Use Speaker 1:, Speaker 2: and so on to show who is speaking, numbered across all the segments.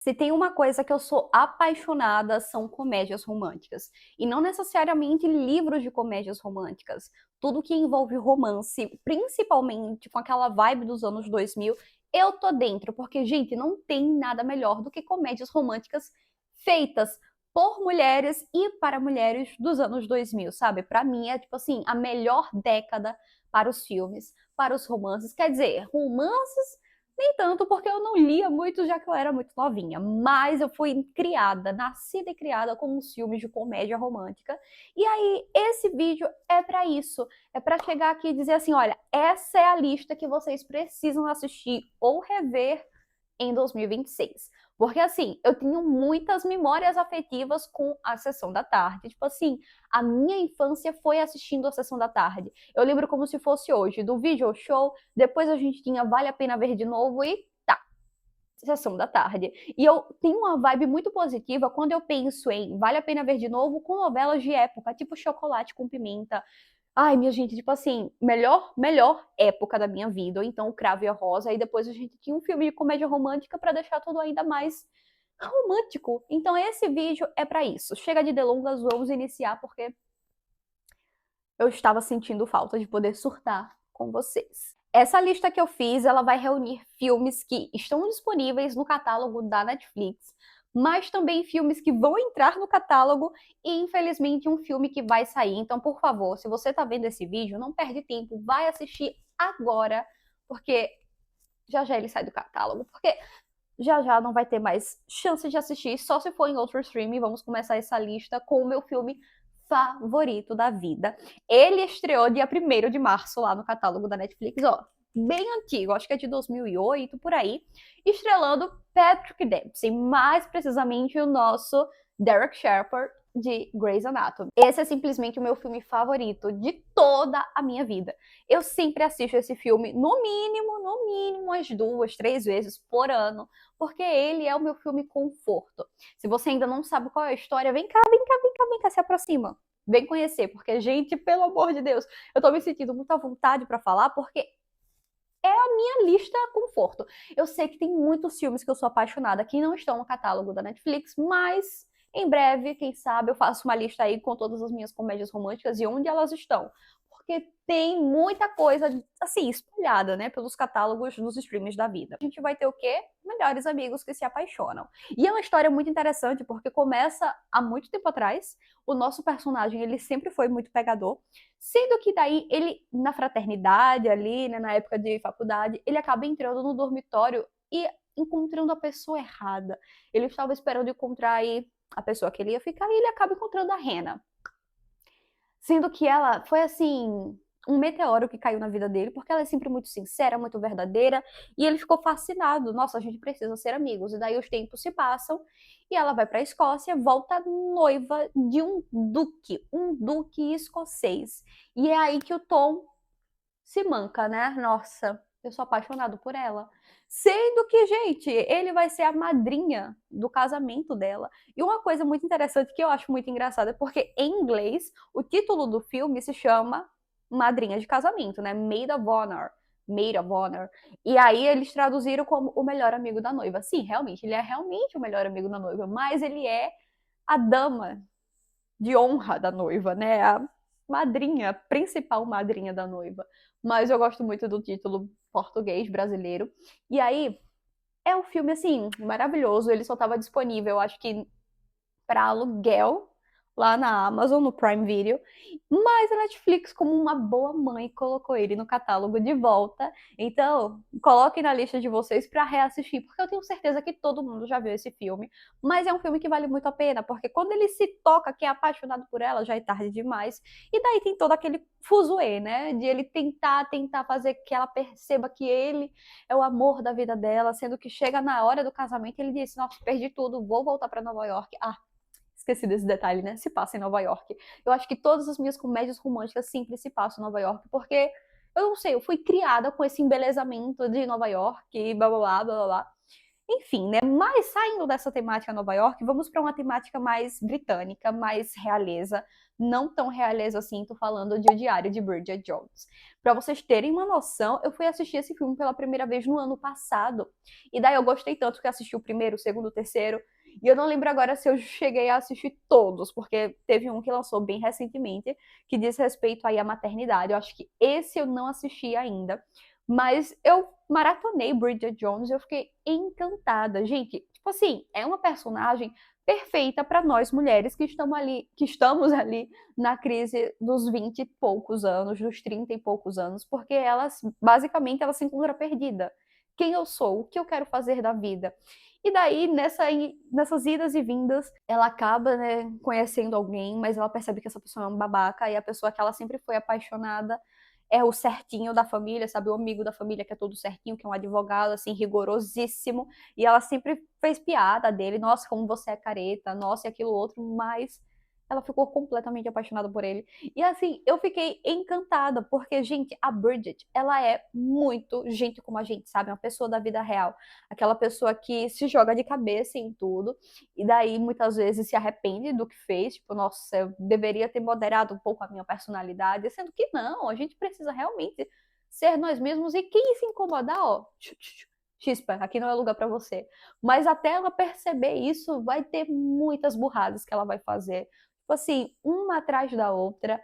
Speaker 1: Se tem uma coisa que eu sou apaixonada, são comédias românticas. E não necessariamente livros de comédias românticas. Tudo que envolve romance, principalmente com aquela vibe dos anos 2000, eu tô dentro. Porque, gente, não tem nada melhor do que comédias românticas feitas por mulheres e para mulheres dos anos 2000, sabe? Pra mim é, tipo assim, a melhor década para os filmes, para os romances. Quer dizer, romances nem tanto porque eu não lia muito, já que eu era muito novinha, mas eu fui criada, nascida e criada com os filmes de comédia romântica. E aí, esse vídeo é para isso, é para chegar aqui e dizer assim, olha, essa é a lista que vocês precisam assistir ou rever em 2026. Porque assim, eu tenho muitas memórias afetivas com a Sessão da Tarde. Tipo assim, a minha infância foi assistindo a Sessão da Tarde. Eu lembro como se fosse hoje, do video show, depois a gente tinha Vale a Pena Ver de Novo e tá, Sessão da Tarde. E eu tenho uma vibe muito positiva quando eu penso em Vale a Pena Ver de Novo com novelas de época, tipo Chocolate com Pimenta. Ai, minha gente, tipo assim, melhor época da minha vida. Ou então o Cravo e a Rosa. Aí depois a gente tinha um filme de comédia romântica pra deixar tudo ainda mais romântico. Então esse vídeo é pra isso. Chega de delongas, vamos iniciar porque eu estava sentindo falta de poder surtar com vocês. Essa lista que eu fiz, ela vai reunir filmes que estão disponíveis no catálogo da Netflix, mas também filmes que vão entrar no catálogo e, infelizmente, um filme que vai sair. Então, por favor, se você está vendo esse vídeo, não perde tempo, vai assistir agora, porque já já ele sai do catálogo, porque já já não vai ter mais chance de assistir, só se for em outro streaming. Vamos começar essa lista com o meu filme favorito da vida. Ele estreou dia 1º de março lá no catálogo da Netflix, ó, bem antigo, acho que é de 2008, por aí, estrelando Patrick Dempsey, mais precisamente o nosso Derek Sherper de Grey's Anatomy. Esse é simplesmente o meu filme favorito de toda a minha vida. Eu sempre assisto esse filme no mínimo, umas 2, 3 vezes por ano, porque ele é o meu filme conforto. Se você ainda não sabe qual é a história, vem cá, vem cá, vem cá, vem cá, se aproxima. Vem conhecer, porque, gente, pelo amor de Deus, eu tô me sentindo muito à vontade pra falar, porque é a minha lista conforto. Eu sei que tem muitos filmes que eu sou apaixonada que não estão no catálogo da Netflix, mas em breve, quem sabe, eu faço uma lista aí com todas as minhas comédias românticas e onde elas estão. Porque tem muita coisa, assim, espalhada, né, pelos catálogos dos streams da vida. A gente vai ter o quê? Melhores amigos que se apaixonam. E é uma história muito interessante, porque começa há muito tempo atrás. O nosso personagem, ele sempre foi muito pegador. Sendo que daí ele, na fraternidade ali, né, na época de faculdade, ele acaba entrando no dormitório e encontrando a pessoa errada. Ele estava esperando encontrar aí a pessoa que ele ia ficar e ele acaba encontrando a Hannah. Sendo que ela foi assim, um meteoro que caiu na vida dele, porque ela é sempre muito sincera, muito verdadeira, e ele ficou fascinado. Nossa, a gente precisa ser amigos. E daí os tempos se passam e ela vai para a Escócia, volta noiva de um duque escocês. E é aí que o Tom se manca, né? Nossa, eu sou apaixonado por ela. Sendo que, gente, ele vai ser a madrinha do casamento dela. E uma coisa muito interessante que eu acho muito engraçada é porque em inglês o título do filme se chama Madrinha de Casamento, né? Maid of Honor. Maid of Honor. E aí eles traduziram como o melhor amigo da noiva. Sim, realmente, ele é realmente o melhor amigo da noiva, mas ele é a dama de honra da noiva, né? A madrinha, a principal madrinha da noiva. Mas eu gosto muito do título português brasileiro. E aí, é um filme, assim, maravilhoso. Ele só estava disponível, acho que para aluguel lá na Amazon, no Prime Video, mas a Netflix, como uma boa mãe, colocou ele no catálogo de volta. Então, coloquem na lista de vocês para reassistir, porque eu tenho certeza que todo mundo já viu esse filme, mas é um filme que vale muito a pena, porque quando ele se toca que é apaixonado por ela, já é tarde demais, e daí tem todo aquele fuzuê, né, de ele tentar fazer que ela perceba que ele é o amor da vida dela, sendo que chega na hora do casamento e ele diz, nossa, perdi tudo, vou voltar para Nova York. Ah, esqueci desse detalhe, né? Se passa em Nova York. Eu acho que todas as minhas comédias românticas sempre se passam em Nova York, porque eu não sei, eu fui criada com esse embelezamento de Nova York e blá blá blá blá blá. Enfim, né? Mas saindo dessa temática Nova York, vamos para uma temática mais britânica, mais realeza. Não tão realeza assim, tô falando de O Diário de Bridget Jones. Para vocês terem uma noção, eu fui assistir esse filme pela primeira vez no ano passado. E daí eu gostei tanto que assisti o primeiro, o segundo, o terceiro. E eu não lembro agora se eu cheguei a assistir todos, porque teve um que lançou bem recentemente, que diz respeito aí à maternidade. Eu acho que esse eu não assisti ainda. Mas eu maratonei Bridget Jones e eu fiquei encantada. Gente, tipo assim, é uma personagem perfeita para nós mulheres que estamos ali na crise dos 20 e poucos anos, dos 30 e poucos anos, porque elas, basicamente, ela se encontra perdida. Quem eu sou? O que eu quero fazer da vida? E daí, nessas idas e vindas, ela acaba, né, conhecendo alguém, mas ela percebe que essa pessoa é um babaca, e a pessoa que ela sempre foi apaixonada é o certinho da família, sabe? O amigo da família que é todo certinho, que é um advogado, assim, rigorosíssimo. E ela sempre fez piada dele, nossa, como você é careta, nossa, e aquilo outro, mas ela ficou completamente apaixonada por ele. E assim, eu fiquei encantada, porque, gente, a Bridget, ela é muito gente como a gente, sabe? Uma pessoa da vida real. Aquela pessoa que se joga de cabeça em tudo, e daí muitas vezes se arrepende do que fez, tipo, nossa, eu deveria ter moderado um pouco a minha personalidade, sendo que não, a gente precisa realmente ser nós mesmos, e quem se incomodar, ó, chispa, aqui não é lugar para você. Mas até ela perceber isso, vai ter muitas burradas que ela vai fazer. Tipo assim, uma atrás da outra.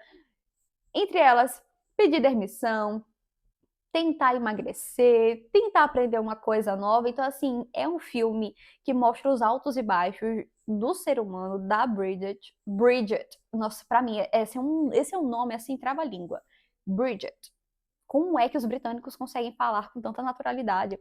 Speaker 1: Entre elas, pedir demissão, tentar emagrecer, tentar aprender uma coisa nova. Então, assim, é um filme que mostra os altos e baixos do ser humano, da Bridget. Bridget, nossa, pra mim, esse é um nome assim, trava-língua. Bridget. Como é que os britânicos conseguem falar com tanta naturalidade?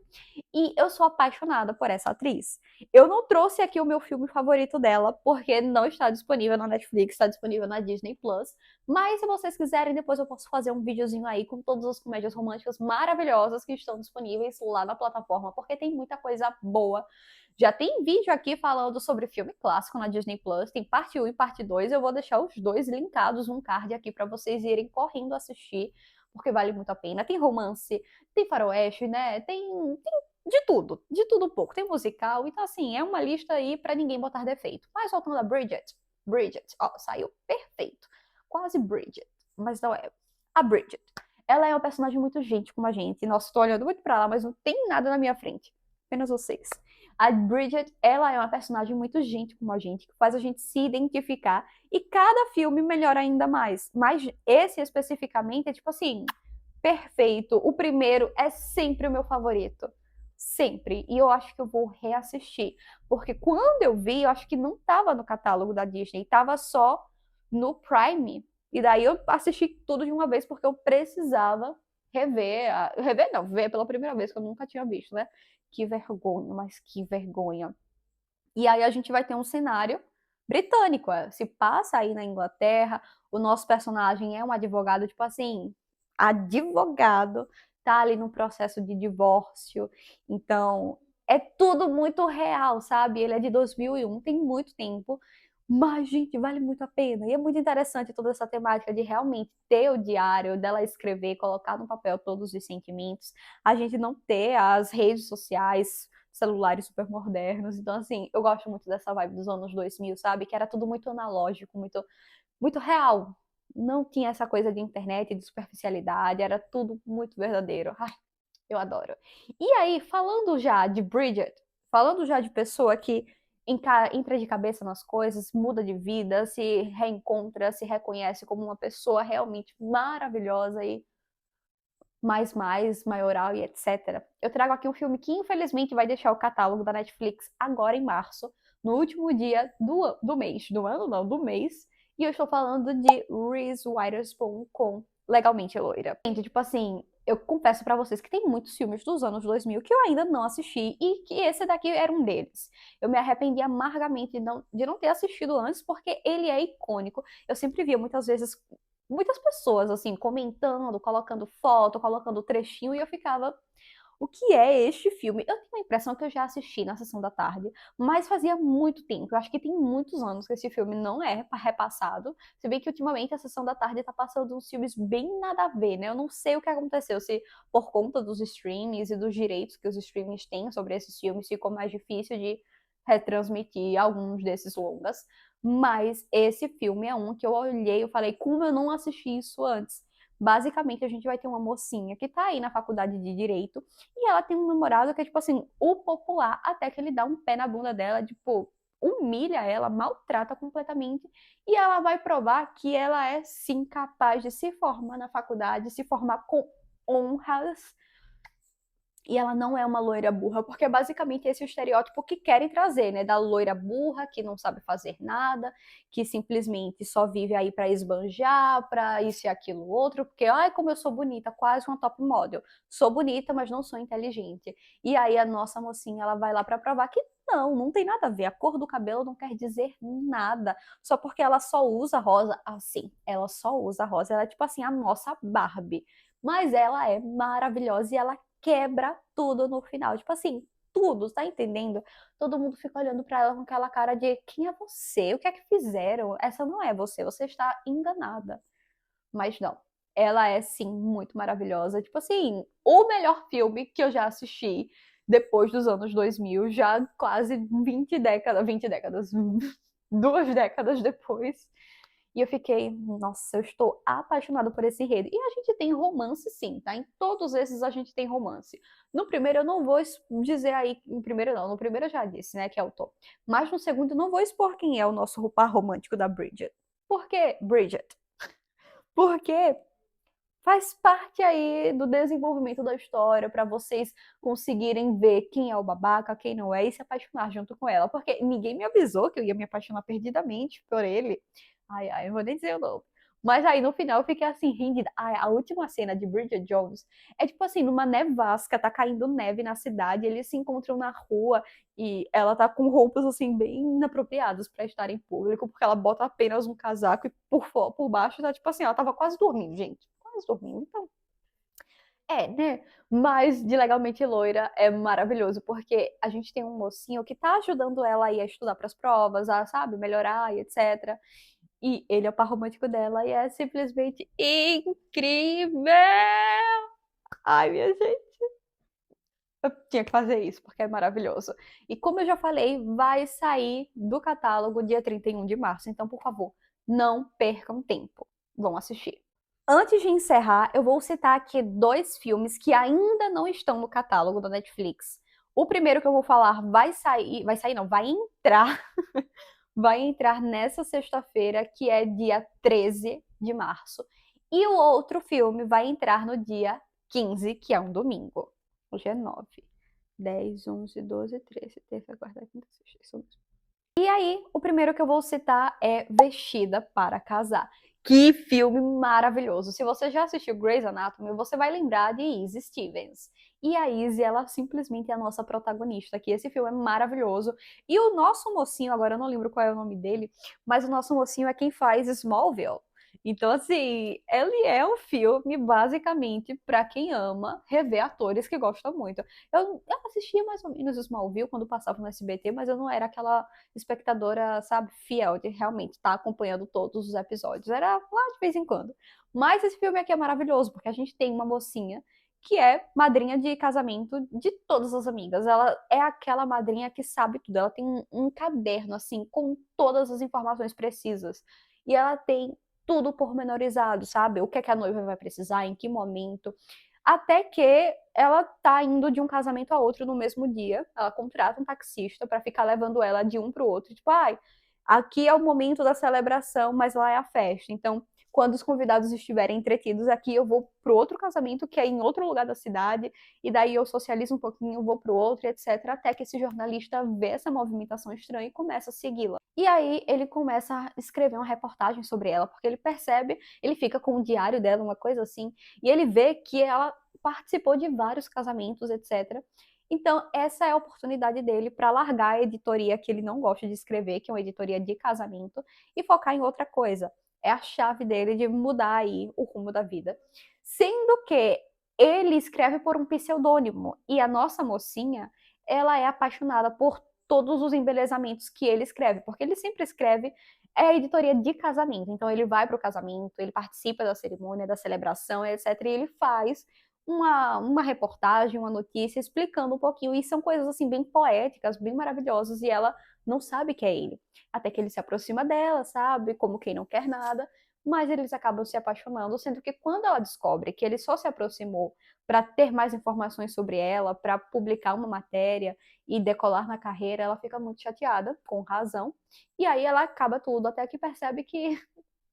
Speaker 1: E eu sou apaixonada por essa atriz. Eu não trouxe aqui o meu filme favorito dela, porque não está disponível na Netflix, está disponível na Disney Plus. Mas se vocês quiserem, depois eu posso fazer um videozinho aí com todas as comédias românticas maravilhosas que estão disponíveis lá na plataforma, porque tem muita coisa boa. Já tem vídeo aqui falando sobre filme clássico na Disney Plus, tem parte 1 e parte 2. Eu vou deixar os dois linkados num card aqui para vocês irem correndo assistir, porque vale muito a pena. Tem romance, tem faroeste, né? Tem de tudo um pouco. Tem musical, então assim, é uma lista aí pra ninguém botar defeito. Mas voltando a Bridget, ó, saiu perfeito. Quase Bridget, mas não é. A Bridget, ela é uma personagem muito gente como a gente. Nossa, tô olhando muito pra lá, mas não tem nada na minha frente. Apenas vocês. A Bridget, ela é uma personagem muito gente como a gente, que faz a gente se identificar, e cada filme melhora ainda mais. Mas esse especificamente é tipo assim, perfeito. O primeiro é sempre o meu favorito. Sempre. E eu acho que eu vou reassistir. Porque quando eu vi, eu acho que não estava no catálogo da Disney, estava só no Prime. E daí eu assisti tudo de uma vez porque eu precisava rever. Rever não, ver pela primeira vez, que eu nunca tinha visto, né? Que vergonha, mas que vergonha. E aí a gente vai ter um cenário britânico. Se passa aí na Inglaterra, o nosso personagem é um advogado, tipo assim, advogado, tá ali no processo de divórcio. Então, é tudo muito real, sabe? Ele é de 2001, tem muito tempo. Mas, gente, vale muito a pena. E é muito interessante toda essa temática de realmente ter o diário, dela escrever, colocar no papel todos os sentimentos. A gente não ter as redes sociais, celulares super modernos. Então, assim, eu gosto muito dessa vibe dos anos 2000, sabe? Que era tudo muito analógico, muito real. Não tinha essa coisa de internet, de superficialidade, era tudo muito verdadeiro. Ai, eu adoro. E aí, falando já de Bridget, falando já de pessoa que entra de cabeça nas coisas, muda de vida, se reencontra, se reconhece como uma pessoa realmente maravilhosa e maioral e etc. Eu trago aqui um filme que infelizmente vai deixar o catálogo da Netflix agora em março, no último dia do mês, do ano não, do mês, e eu estou falando de Reese Witherspoon com Legalmente Loira. Gente, tipo assim, eu confesso pra vocês que tem muitos filmes dos anos 2000 que eu ainda não assisti, e que esse daqui era um deles. Eu me arrependi amargamente de não ter assistido antes, porque ele é icônico. Eu sempre via muitas vezes muitas pessoas, assim, comentando, colocando foto, colocando trechinho, e eu ficava, o que é este filme? Eu tenho a impressão que eu já assisti na sessão da tarde, mas fazia muito tempo. Eu acho que tem muitos anos que esse filme não é repassado. Se bem que ultimamente a sessão da tarde tá passando uns filmes bem nada a ver, né? Eu não sei o que aconteceu, se por conta dos streamings e dos direitos que os streamings têm sobre esses filmes ficou mais difícil de retransmitir alguns desses longas. Mas esse filme é um que eu olhei e falei, como eu não assisti isso antes? Basicamente, a gente vai ter uma mocinha que tá aí na faculdade de Direito e ela tem um namorado que é, tipo assim, o popular, até que ele dá um pé na bunda dela, tipo, humilha ela, maltrata completamente, e ela vai provar que ela é sim capaz de se formar na faculdade, se formar com honras, e ela não é uma loira burra, porque é basicamente esse é o estereótipo que querem trazer, né? Da loira burra, que não sabe fazer nada, que simplesmente só vive aí pra esbanjar, pra isso e aquilo outro, porque, ai, como eu sou bonita, quase uma top model. Sou bonita, mas não sou inteligente. E aí a nossa mocinha, ela vai lá pra provar que não tem nada a ver. A cor do cabelo não quer dizer nada. Só porque ela só usa rosa, assim, ela só usa rosa. Ela é tipo assim, a nossa Barbie. Mas ela é maravilhosa e ela quebra tudo no final. Tipo assim, tudo, tá entendendo? Todo mundo fica olhando pra ela com aquela cara de quem é você? O que é que fizeram? Essa não é você, você está enganada. Mas não, ela é sim muito maravilhosa. Tipo assim, o melhor filme que eu já assisti depois dos anos 2000, já quase 20 décadas, 2 décadas depois. E eu fiquei, nossa, eu estou apaixonada por esse enredo. E a gente tem romance sim, tá? Em todos esses a gente tem romance. No primeiro eu não vou dizer aí, no primeiro não, no primeiro eu já disse, né, que é o Tom. Mas no segundo eu não vou expor quem é o nosso par romântico da Bridget. Por que Bridget? Porque faz parte aí do desenvolvimento da história para vocês conseguirem ver quem é o babaca, quem não é e se apaixonar junto com ela. Porque ninguém me avisou que eu ia me apaixonar perdidamente por ele. Ai, não vou nem dizer o nome. Mas aí no final eu fiquei assim, rendida. Ai, a última cena de Bridget Jones é tipo assim, numa nevasca, tá caindo neve na cidade, eles se encontram na rua e ela tá com roupas assim bem inapropriadas para estar em público, porque ela bota apenas um casaco e por baixo tá tipo assim, ela tava quase dormindo, gente. Quase dormindo, então. É, né? Mas de Legalmente Loira é maravilhoso, porque a gente tem um mocinho que tá ajudando ela aí a estudar para as provas, a, sabe, melhorar e etc. E ele é o par romântico dela e é simplesmente incrível! Ai, minha gente. Eu tinha que fazer isso, porque é maravilhoso. E como eu já falei, vai sair do catálogo dia 31 de março. Então, por favor, não percam tempo. Vão assistir. Antes de encerrar, eu vou citar aqui 2 filmes que ainda não estão no catálogo da Netflix. O primeiro que eu vou falar vai sair não, vai entrar, vai entrar nessa sexta-feira, que é dia 13 de março. E o outro filme vai entrar no dia 15, que é um domingo. Hoje é 9, 10, 11, 12, 13, terça, quarta, quinta, sexta, isso mesmo. E aí, o primeiro que eu vou citar é Vestida para Casar. Que filme maravilhoso! Se você já assistiu Grey's Anatomy, você vai lembrar de Izzy Stevens. E a Izzy, ela simplesmente é a nossa protagonista aqui. Esse filme é maravilhoso. E o nosso mocinho, agora eu não lembro qual é o nome dele, mas o nosso mocinho é quem faz Smallville. Então, assim, ele é um filme basicamente para quem ama rever atores que gostam muito. Eu assistia mais ou menos Smallville quando passava no SBT, mas eu não era aquela espectadora, sabe, fiel de realmente estar acompanhando todos os episódios. Era lá de vez em quando. Mas esse filme aqui é maravilhoso, porque a gente tem uma mocinha que é madrinha de casamento de todas as amigas. Ela é aquela madrinha que sabe tudo. Ela tem um caderno, assim, com todas as informações precisas. E ela tem tudo pormenorizado, sabe? O que é que a noiva vai precisar, em que momento. Até que ela tá indo de um casamento a outro no mesmo dia. Ela contrata um taxista para ficar levando ela de um pro outro. Tipo, ai, aqui é o momento da celebração, mas lá é a festa. Então, quando os convidados estiverem entretidos aqui, eu vou pro outro casamento que é em outro lugar da cidade, e daí eu socializo um pouquinho, vou pro outro, etc. Até que esse jornalista vê essa movimentação estranha e começa a segui-la. E aí ele começa a escrever uma reportagem sobre ela, porque ele percebe, ele fica com o diário dela, uma coisa assim, e ele vê que ela participou de vários casamentos, etc. Então, essa é a oportunidade dele para largar a editoria que ele não gosta de escrever, que é uma editoria de casamento, e focar em outra coisa. É a chave dele de mudar aí o rumo da vida. Sendo que ele escreve por um pseudônimo, e a nossa mocinha, ela é apaixonada por todos os embelezamentos que ele escreve, porque ele sempre escreve a editoria de casamento, então ele vai para o casamento, ele participa da cerimônia, da celebração, etc, e ele faz uma reportagem, uma notícia explicando um pouquinho, e são coisas assim bem poéticas, bem maravilhosas, e ela não sabe que é ele, até que ele se aproxima dela, sabe, como quem não quer nada, mas eles acabam se apaixonando, sendo que quando ela descobre que ele só se aproximou para ter mais informações sobre ela, para publicar uma matéria e decolar na carreira, ela fica muito chateada, com razão, e aí ela acaba tudo, até que percebe que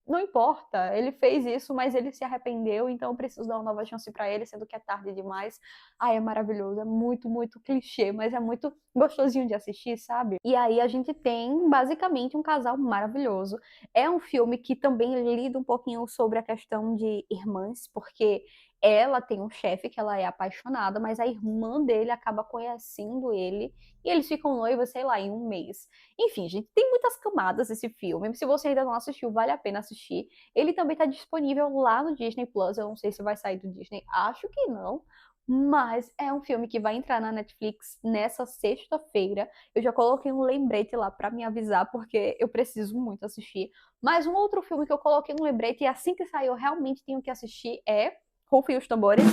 Speaker 1: não importa, ele fez isso, mas ele se arrependeu, então eu preciso dar uma nova chance pra ele, sendo que é tarde demais. Ai, é maravilhoso, é muito, muito clichê, mas é muito gostosinho de assistir, sabe? E aí a gente tem basicamente um casal maravilhoso. É um filme que também lida um pouquinho sobre a questão de irmãs, porque ela tem um chefe que ela é apaixonada, mas a irmã dele acaba conhecendo ele e eles ficam noivos, sei lá, em um mês. Enfim, gente, tem muitas camadas esse filme. Se você ainda não assistiu, vale a pena assistir. Ele também está disponível lá no Disney Plus. Eu não sei se vai sair do Disney, acho que não. Mas é um filme que vai entrar na Netflix nessa sexta-feira. Eu já coloquei um lembrete lá para me avisar, porque eu preciso muito assistir. Mas um outro filme que eu coloquei um lembrete e assim que sair eu realmente tenho que assistir é Rufem os Tambores.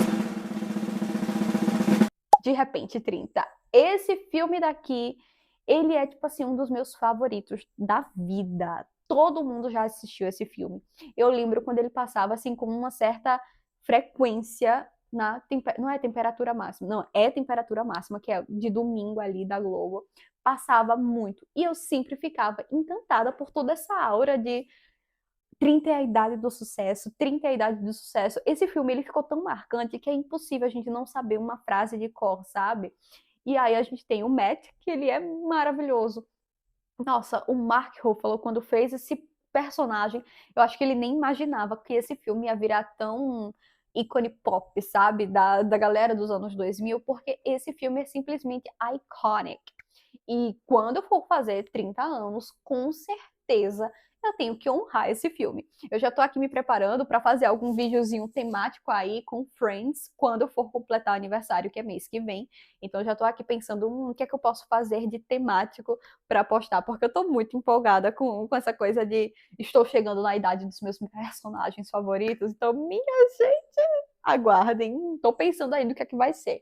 Speaker 1: De Repente 30. Esse filme daqui, ele é, tipo assim, um dos meus favoritos da vida. Todo mundo já assistiu esse filme. Eu lembro quando ele passava, assim, com uma certa frequência na... Não é temperatura máxima, não, é temperatura máxima, que é de domingo ali da Globo. Passava muito. E eu sempre ficava encantada por toda essa aura de 30 é a idade do sucesso, 30 é a idade do sucesso. Esse filme, ele ficou tão marcante que é impossível a gente não saber uma frase de cor, sabe? E aí a gente tem o Matt, que ele é maravilhoso. Nossa, o Mark Ruffalo, quando fez esse personagem, eu acho que ele nem imaginava que esse filme ia virar tão ícone pop, sabe? Da galera dos anos 2000, porque esse filme é simplesmente iconic. E quando eu for fazer 30 anos, com certeza eu tenho que honrar esse filme. Eu já tô aqui me preparando para fazer algum videozinho temático aí com Friends, quando eu for completar o aniversário, que é mês que vem. Então já tô aqui pensando, o que é que eu posso fazer de temático para postar, porque eu tô muito empolgada com essa coisa de estou chegando na idade dos meus personagens favoritos. Então, minha gente, aguardem. Tô pensando aí no que é que vai ser,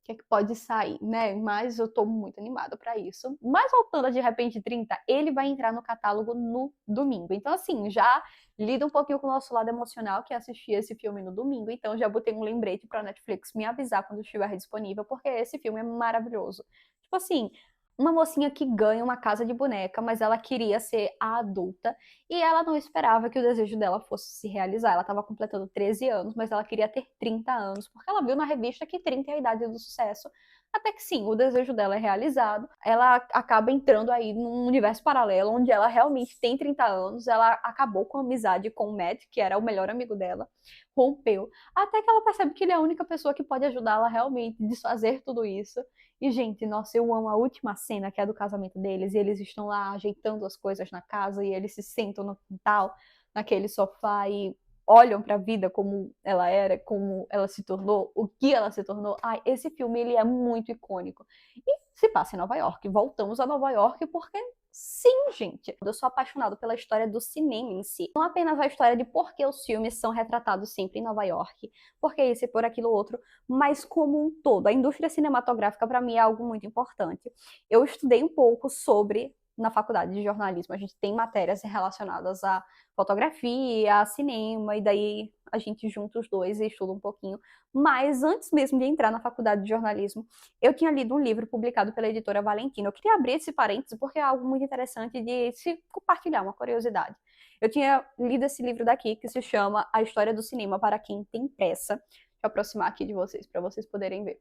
Speaker 1: o que é que pode sair, né? Mas eu tô muito animada para isso. Mas voltando a De Repente 30, ele vai entrar no catálogo no domingo. Então, assim, já lida um pouquinho com o nosso lado emocional, que é assistir esse filme no domingo. Então, já botei um lembrete pra Netflix me avisar quando estiver disponível, porque esse filme é maravilhoso. Tipo assim, uma mocinha que ganha uma casa de boneca, mas ela queria ser a adulta e ela não esperava que o desejo dela fosse se realizar. Ela estava completando 13 anos, mas ela queria ter 30 anos, porque ela viu na revista que 30 é a idade do sucesso. Até que sim, o desejo dela é realizado. Ela acaba entrando aí num universo paralelo, onde ela realmente tem 30 anos. Ela acabou com a amizade com o Matt, que era o melhor amigo dela, rompeu. Até que ela percebe que ele é a única pessoa que pode ajudá-la realmente a desfazer tudo isso. E, gente, nossa, eu amo a última cena, que é a do casamento deles, e eles estão lá ajeitando as coisas na casa, e eles se sentam no quintal, naquele sofá, e olham para a vida como ela era, como ela se tornou, o que ela se tornou. Ai, esse filme, ele é muito icônico. E se passa em Nova York. Voltamos a Nova York porque sim, gente. Eu sou apaixonado pela história do cinema em si. Não apenas a história de por que os filmes são retratados sempre em Nova York, porque isso e por aquilo outro, mas como um todo. A indústria cinematográfica, para mim, é algo muito importante. Eu estudei um pouco sobre na faculdade de jornalismo. A gente tem matérias relacionadas a fotografia, a cinema, e daí a gente junta os dois e estuda um pouquinho. Mas antes mesmo de entrar na faculdade de jornalismo, eu tinha lido um livro publicado pela editora Valentina. Eu queria abrir esse parênteses porque é algo muito interessante de se compartilhar, uma curiosidade. Eu tinha lido esse livro daqui, que se chama A História do Cinema para Quem Tem Pressa. Deixa eu aproximar aqui de vocês, para vocês poderem ver.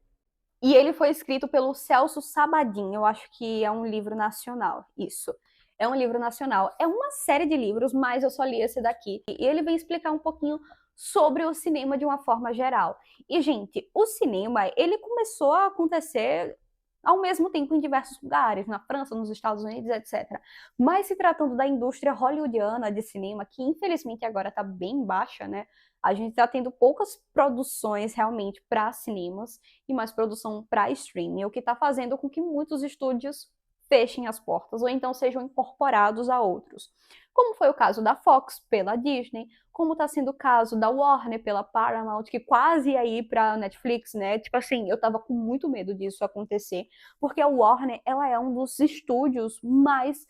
Speaker 1: E ele foi escrito pelo Celso Sabadin, eu acho que é um livro nacional, isso. É um livro nacional. É uma série de livros, mas eu só li esse daqui. E ele vem explicar um pouquinho sobre o cinema de uma forma geral. E, gente, o cinema, ele começou a acontecer ao mesmo tempo em diversos lugares, na França, nos Estados Unidos, etc. Mas se tratando da indústria hollywoodiana de cinema, que infelizmente agora está bem baixa, né? A gente está tendo poucas produções realmente para cinemas e mais produção para streaming, o que está fazendo com que muitos estúdios fechem as portas ou então sejam incorporados a outros. Como foi o caso da Fox pela Disney, como está sendo o caso da Warner pela Paramount, que quase ia ir para Netflix, né? Tipo assim, eu tava com muito medo disso acontecer, porque a Warner, ela é um dos estúdios mais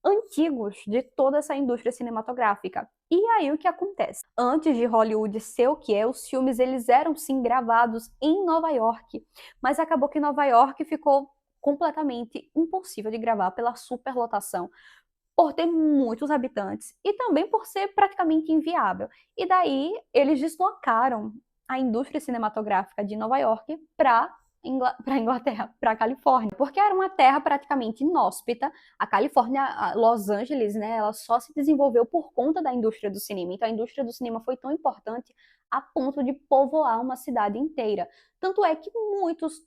Speaker 1: antigos de toda essa indústria cinematográfica. E aí o que acontece? Antes de Hollywood ser o que é, os filmes eles eram sim gravados em Nova York, mas acabou que Nova York ficou completamente impossível de gravar pela superlotação, por ter muitos habitantes e também por ser praticamente inviável. E daí eles deslocaram a indústria cinematográfica de Nova York para Inglaterra, para a Califórnia, porque era uma terra praticamente inóspita. A Califórnia, a Los Angeles, né, ela só se desenvolveu por conta da indústria do cinema. Então a indústria do cinema foi tão importante a ponto de povoar uma cidade inteira. Tanto é que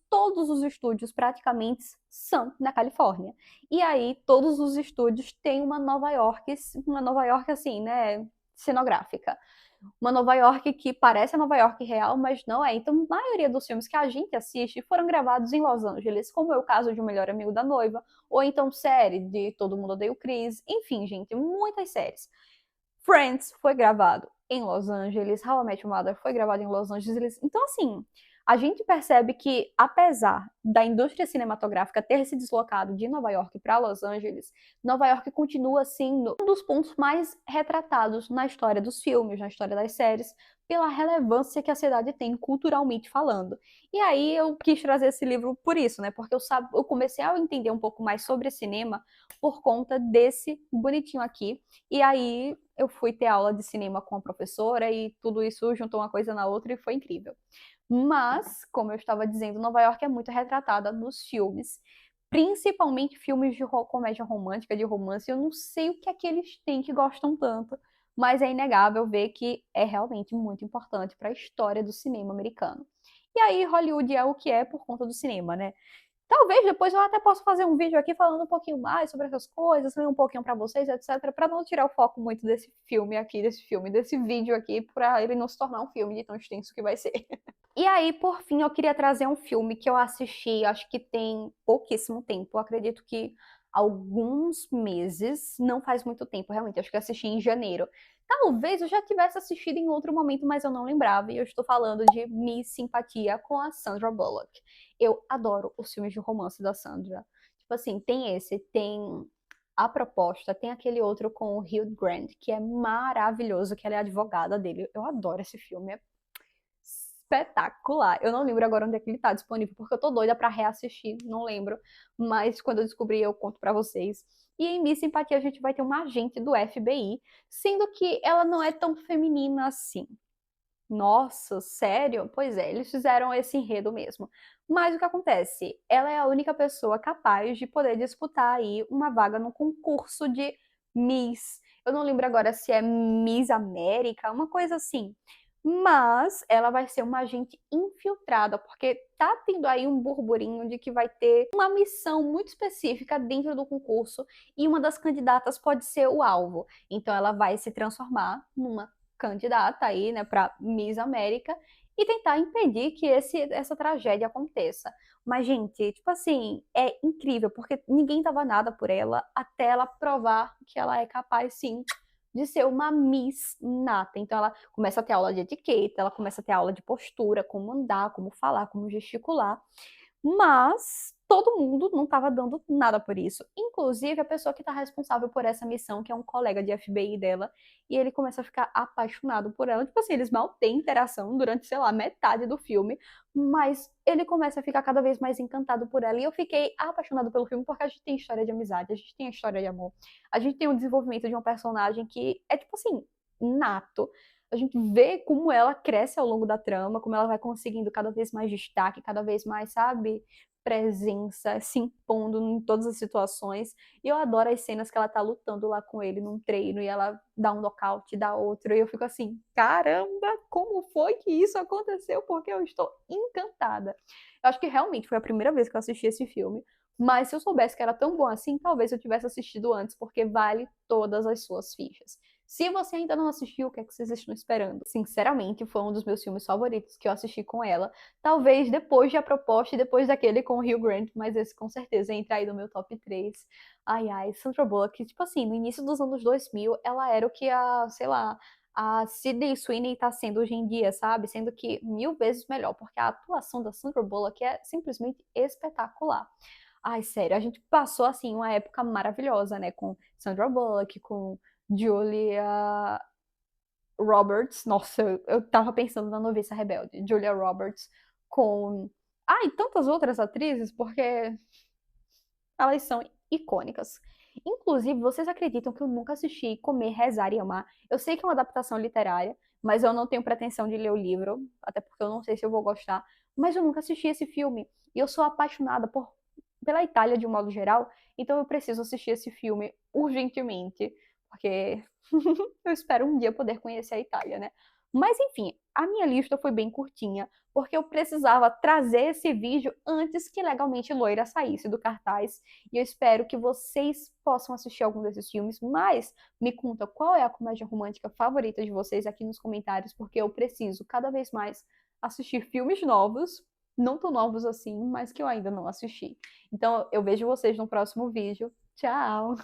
Speaker 1: todos os estúdios praticamente são na Califórnia. E aí todos os estúdios têm uma Nova York assim, né, cenográfica. Uma Nova York que parece a Nova York real, mas não é. Então, a maioria dos filmes que a gente assiste foram gravados em Los Angeles, como é o caso de O Melhor Amigo da Noiva, ou então série de Todo Mundo Odeia o Chris, enfim, gente, muitas séries. Friends foi gravado em Los Angeles, How I Met Your Mother foi gravado em Los Angeles. Então, assim, a gente percebe que, apesar da indústria cinematográfica ter se deslocado de Nova York para Los Angeles, Nova York continua sendo um dos pontos mais retratados na história dos filmes, na história das séries, pela relevância que a cidade tem culturalmente falando. E aí eu quis trazer esse livro por isso, né? Porque eu comecei a entender um pouco mais sobre cinema por conta desse bonitinho aqui. E aí eu fui ter aula de cinema com a professora e tudo isso juntou uma coisa na outra e foi incrível. Mas, como eu estava dizendo, Nova York é muito retratada nos filmes, principalmente filmes de comédia romântica, de romance. Eu não sei o que é que eles têm que gostam tanto, mas é inegável ver que é realmente muito importante para a história do cinema americano. E aí, Hollywood é o que é por conta do cinema, né? Talvez depois eu até possa fazer um vídeo aqui falando um pouquinho mais sobre essas coisas, ler um pouquinho para vocês, etc, para não tirar o foco muito desse filme aqui, desse vídeo aqui, para ele não se tornar um filme de tão extenso que vai ser. E aí, por fim, eu queria trazer um filme que eu assisti, acho que tem pouquíssimo tempo, eu acredito que alguns meses, não faz muito tempo, realmente, acho que eu assisti em janeiro. Talvez eu já tivesse assistido em outro momento, mas eu não lembrava, e eu estou falando de Miss Simpatia com a Sandra Bullock. Eu adoro os filmes de romance da Sandra. Tipo assim, tem A Proposta, tem aquele outro com o Hugh Grant, que é maravilhoso, que ela é advogada dele. Eu adoro esse filme, é espetacular. Eu não lembro agora onde é que ele tá disponível, porque eu tô doida pra reassistir, não lembro. Mas quando eu descobrir, eu conto pra vocês. E em Miss Simpatia a gente vai ter uma agente do FBI, sendo que ela não é tão feminina assim. Nossa, sério? Pois é, eles fizeram esse enredo mesmo. Mas o que acontece? Ela é a única pessoa capaz de poder disputar aí uma vaga no concurso de Miss. Eu não lembro agora se é Miss América, uma coisa assim. Mas ela vai ser uma agente infiltrada, porque tá tendo aí um burburinho de que vai ter uma missão muito específica dentro do concurso e uma das candidatas pode ser o alvo. Então ela vai se transformar numa candidata aí, né, para Miss América e tentar impedir que essa tragédia aconteça. Mas, gente, tipo assim, é incrível, porque ninguém dava nada por ela até ela provar que ela é capaz, sim, de ser uma Miss nata. Então, ela começa a ter aula de etiqueta, ela começa a ter aula de postura, como andar, como falar, como gesticular. Mas todo mundo não estava dando nada por isso. Inclusive a pessoa que está responsável por essa missão, que é um colega de FBI dela, e ele começa a ficar apaixonado por ela. Tipo assim, eles mal têm interação durante, sei lá, metade do filme, mas ele começa a ficar cada vez mais encantado por ela. E eu fiquei apaixonado pelo filme porque a gente tem história de amizade, a gente tem história de amor, a gente tem o desenvolvimento de um personagem que é tipo assim, nato. A gente vê como ela cresce ao longo da trama, como ela vai conseguindo cada vez mais destaque, cada vez mais, sabe? presença, se impondo em todas as situações. E eu adoro as cenas que ela tá lutando lá com ele num treino e ela dá um nocaute, dá outro. E eu fico assim, caramba, como foi que isso aconteceu? Porque eu estou encantada. Eu acho que realmente foi a primeira vez que eu assisti esse filme. Mas se eu soubesse que era tão bom assim, talvez eu tivesse assistido antes, porque vale todas as suas fichas. Se você ainda não assistiu, o que é que vocês estão esperando? Sinceramente, foi um dos meus filmes favoritos que eu assisti com ela. Talvez depois de A Proposta e depois daquele com o Hugh Grant, mas esse com certeza entra aí no meu top 3. Ai, ai, Sandra Bullock, tipo assim, no início dos anos 2000, ela era o que sei lá, a Sydney Sweeney tá sendo hoje em dia, sabe? Sendo que 1000 vezes melhor, porque a atuação da Sandra Bullock é simplesmente espetacular. Ai, sério, a gente passou, assim, uma época maravilhosa, né? Com Sandra Bullock, com Julia Roberts. Nossa, eu tava pensando na Noviça Rebelde. Julia Roberts com... Ah, e tantas outras atrizes, porque elas são icônicas. Inclusive, vocês acreditam que eu nunca assisti Comer, Rezar e Amar? Eu sei que é uma adaptação literária, mas eu não tenho pretensão de ler o livro, até porque eu não sei se eu vou gostar. Mas eu nunca assisti esse filme. E eu sou apaixonada pela Itália de um modo geral, então eu preciso assistir esse filme urgentemente, porque eu espero um dia poder conhecer a Itália, né? Mas enfim, a minha lista foi bem curtinha, porque eu precisava trazer esse vídeo antes que Legalmente Loira saísse do cartaz, e eu espero que vocês possam assistir algum desses filmes, mas me conta qual é a comédia romântica favorita de vocês aqui nos comentários, porque eu preciso cada vez mais assistir filmes novos, não tão novos assim, mas que eu ainda não assisti. Então eu vejo vocês no próximo vídeo. Tchau!